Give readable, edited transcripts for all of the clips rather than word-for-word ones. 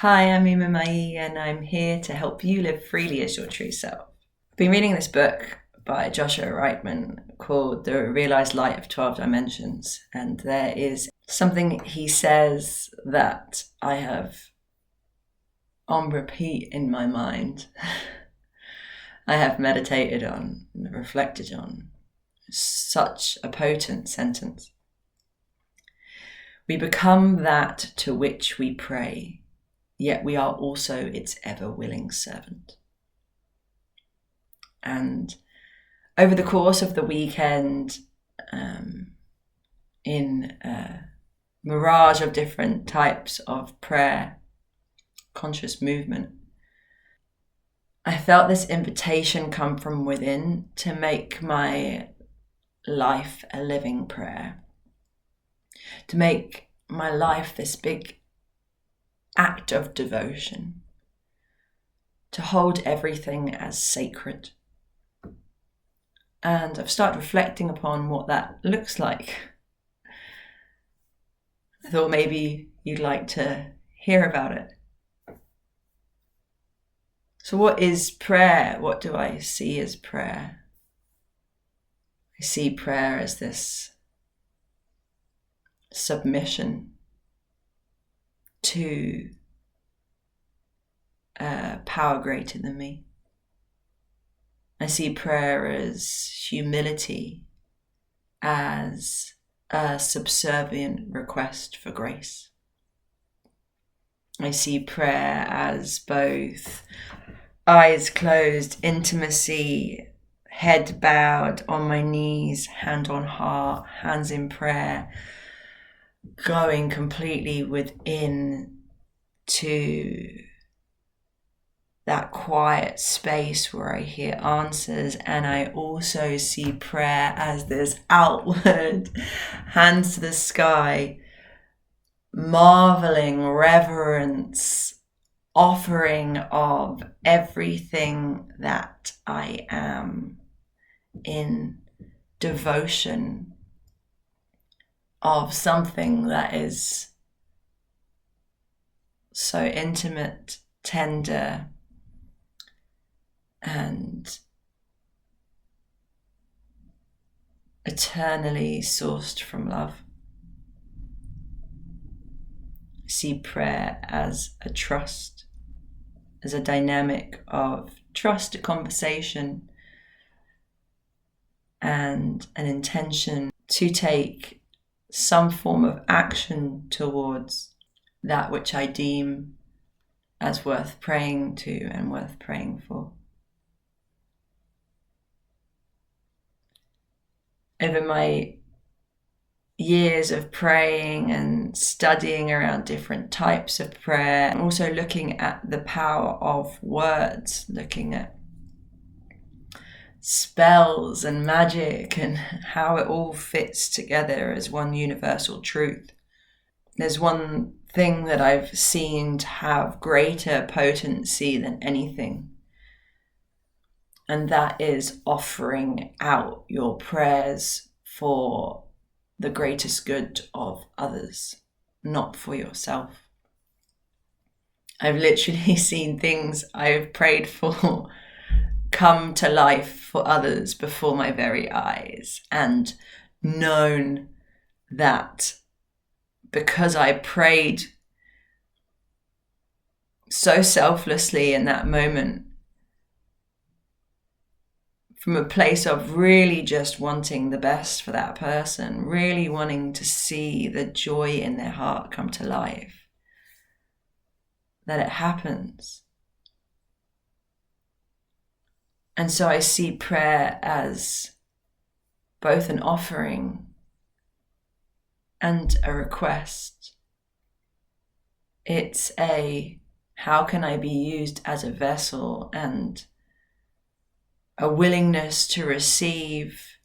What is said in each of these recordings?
Hi, I'm Mayi, and I'm here to help you live freely as your true self. I've been reading this book by Josh Reichmann called The Realized Light of 12 Dimensions, and there is something he says that I have on repeat in my mind. I have meditated on, reflected on. Such a potent sentence. We become that to which we pray, yet we are also its ever-willing servant. And over the course of the weekend, in a mirage of different types of prayer, conscious movement, I felt this invitation come from within to make my life a living prayer, to make my life this big act of devotion, to hold everything as sacred. And I've started reflecting upon what that looks like. I thought maybe you'd like to hear about it. So what is prayer? What do I see as prayer? I see prayer as this submission to power greater than me. I see prayer as humility, as a subservient request for grace. I see prayer as both eyes closed, intimacy, head bowed, on my knees, hand on heart, hands in prayer, going completely within to that quiet space where I hear answers. And I also see prayer as this outward, hands to the sky, marveling reverence, offering of everything that I am in devotion of something that is so intimate, tender, and eternally sourced from love. I see prayer as a trust, as a dynamic of trust, a conversation, and an intention to take some form of action towards that which I deem as worth praying to and worth praying for. Over my years of praying and studying around different types of prayer, and also looking at the power of words, looking at spells and magic and how it all fits together as one universal truth. There's one thing that I've seen to have greater potency than anything, and that is offering out your prayers for the greatest good of others, not for yourself. I've literally seen things I've prayed for come to life for others before my very eyes, and known that because I prayed so selflessly in that moment, from a place of really just wanting the best for that person, really wanting to see the joy in their heart come to life, that it happens. And so I see prayer as both an offering and a request. It's a, how can I be used as a vessel, and a willingness to receive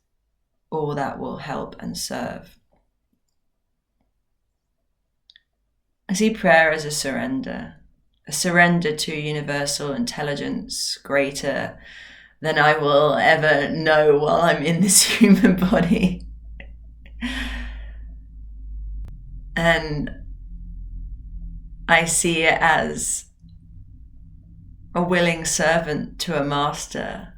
all that will help and serve. I see prayer as a surrender to universal intelligence greater than I will ever know while I'm in this human body. And I see it as a willing servant to a master,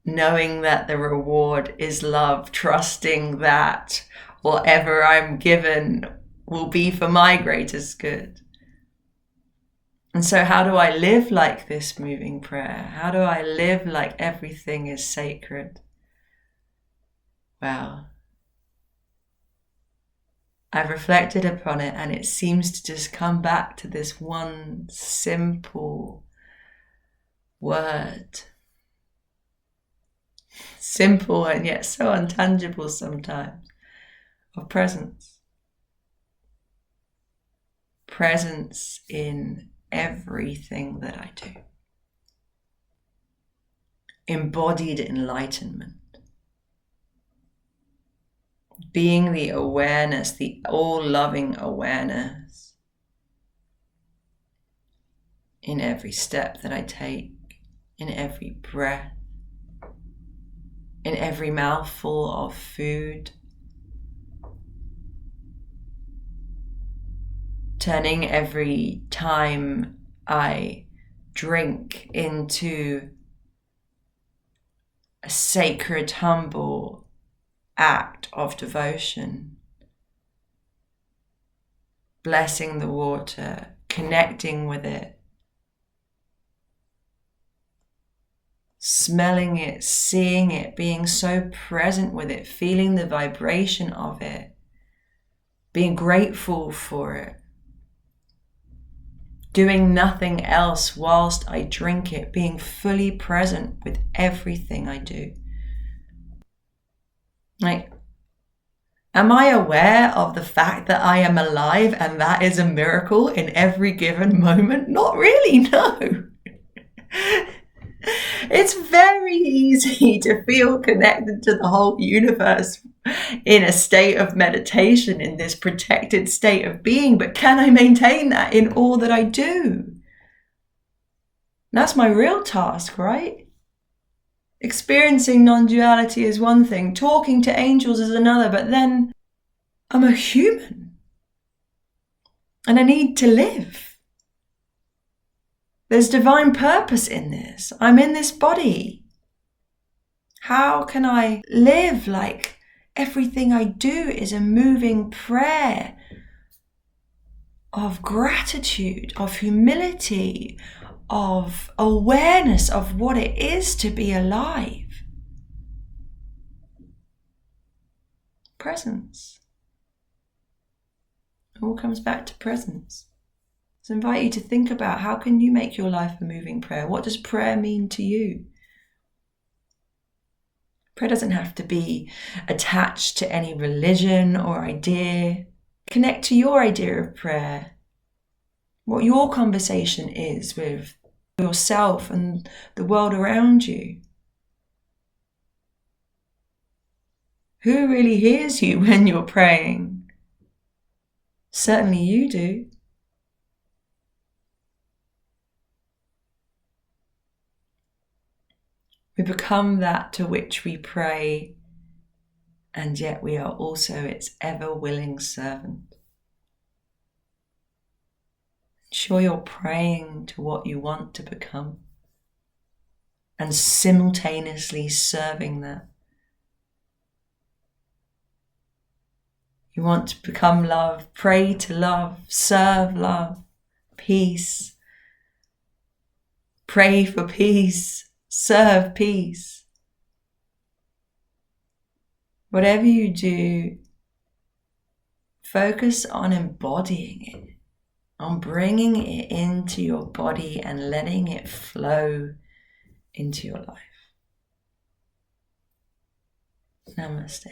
knowing that the reward is love, trusting that whatever I'm given will be for my greatest good. And so how do I live like this moving prayer? How do I live like everything is sacred? Well, I've reflected upon it, and it seems to just come back to this one simple word. Simple and yet so untangible sometimes, of presence. Presence in everything that I do. Embodied enlightenment. Being the awareness, the all-loving awareness in every step that I take, in every breath, in every mouthful of food. Turning every time I drink into a sacred, humble act of devotion. Blessing the water, connecting with it, smelling it, seeing it, being so present with it, feeling the vibration of it, being grateful for it. Doing nothing else whilst I drink it, being fully present with everything I do. Like, am I aware of the fact that I am alive and that is a miracle in every given moment? Not really, no. It's very easy to feel connected to the whole universe in a state of meditation, in this protected state of being, but can I maintain that in all that I do? That's my real task, right? Experiencing non-duality is one thing, talking to angels is another, but then I'm a human and I need to live. There's divine purpose in this. I'm in this body. How can I live like everything I do is a moving prayer of gratitude, of humility, of awareness of what it is to be alive? Presence. It all comes back to presence. So I invite you to think about, how can you make your life a moving prayer? What does prayer mean to you? Prayer doesn't have to be attached to any religion or idea. Connect to your idea of prayer. What your conversation is with yourself and the world around you. Who really hears you when you're praying? Certainly you do. We become that to which we pray, and yet we are also its ever-willing servant. Ensure you're praying to what you want to become and simultaneously serving that. You want to become love, pray to love, serve love, peace. Pray for peace, serve peace. Whatever you do, focus on embodying it, on bringing it into your body and letting it flow into your life. Namaste.